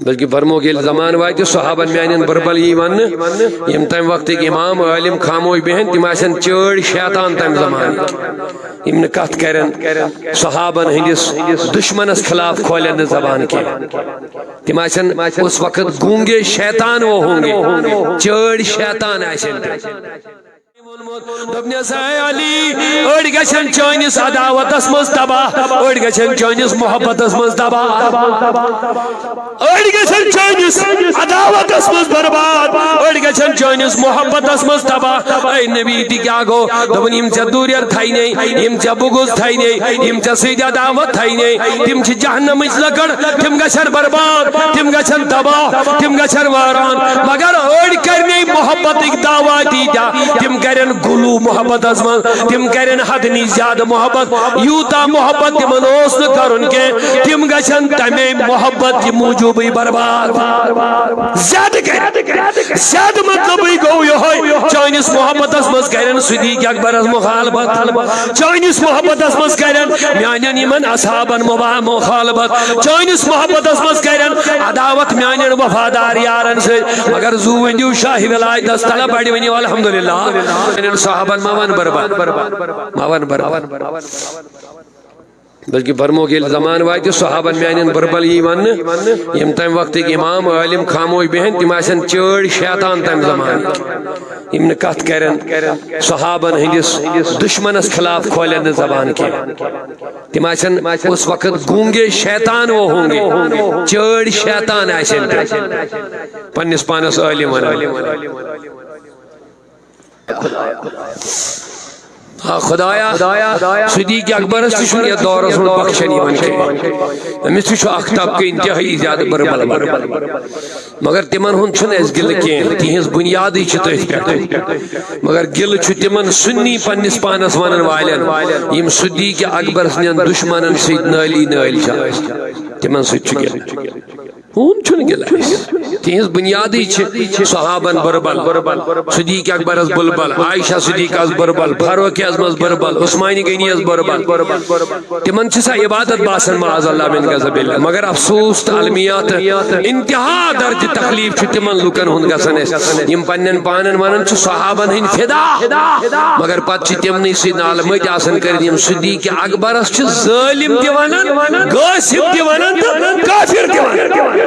بلکہ فرمو کہ زمان وات صحابن میان بربل یہ ون یم تم وقت امام عالم خاموش بہن تم آسن چڑ شیطان تم زمان یم کت کرن صحابن ہندس دشمنس خلاف کھولن زبان کی تم آسن اس وقت گونگے شیطان وہ ہوں گے چڑ شیطان آسن علی اڑ گژھن چٲنِس عداوتس منٛز تباہ اڑ گژھن چٲنِس محبتس منٛز تباہ اڑ گژھن چٲنِس عداوتس منٛز برباد اڑ گژھن چٲنِس محبتس منٛز تباہ اے نبی تہِ کیٛاہ گوٚو دوٚپُن یِم ژےٚ دوٗریر تھاینَے یِم ژےٚ بُغض تھاینَے یِم ژےٚ سۭتۍ عداوت تھاینَے تِم چھِ جہنمٕچ لکڑ تِم گژھن برباد تِم گژھن تباہ تِم گژھن وٲران مگر أڑۍ کرنَے محبتٕکۍ دعوا تیٖتیٛاہ تِم کرن گلو محبت ازمن تم کرن حد نی زیادہ محبت یوتا محبت تمن اوس نہ کرن کے تم گژھن تمے محبت کی موجوب برباد زیادہ زیادہ مطلب گو یہ چانس محبت ازمن کرن صدیق اکبر از مخالفت چانس محبت ازمن کرن میانن یمن اصحابن مخالفت چانس محبت ازمن کرن عداوت میانن وفادار یارن سے مگر زو ونیو شاہ ولایت استلا بڑی ونیو الحمدللہ صحابن ماون برباد بلکہ فرمو کہ زمان وات صحابن میان بربل یہ ون یم تم وقت امام عالم خاموش بہن تم آسن چڑ شیطان تم زمان یم کت کرن صحابن ہندس دشمنس خلاف کھولن زبان کی تم آسن اس وقت گونگے شیطان وہ ہوں گے چڑ شیطان آسن پنس پانس عالم خدایا صدیق اکبرس تہ یہ دورس من بخشن امس تہ اختاب کے انتہائی زیادہ بربل مگر تمن ہن اس گل کین تہذ بنیادی تھی پہ مگر گل تمن سنی پنس پانس ون والن یم صدیق اکبر سن دشمنن ست نالی نال تمن ست ہون گل تہذ بنیادی صحابن بربل صدیق اکبر از بلبل عائشہ صدیق از بربل فاروق اعظم بربل عثمانی غنی از بربل تمن سا عبادت باسن معاذ اللہ من غضب اللہ مگر افسوس تعلمیات انتہا درج تکلیف تمن لکن ہند گھن یم پنن پانن ونان صحابن ہند فدا مگر پتہ تمنی سی نال مت آسن کر صدیق اکبرس ظالم تہ ونان غاصب تہ ونان کافر تہ ونان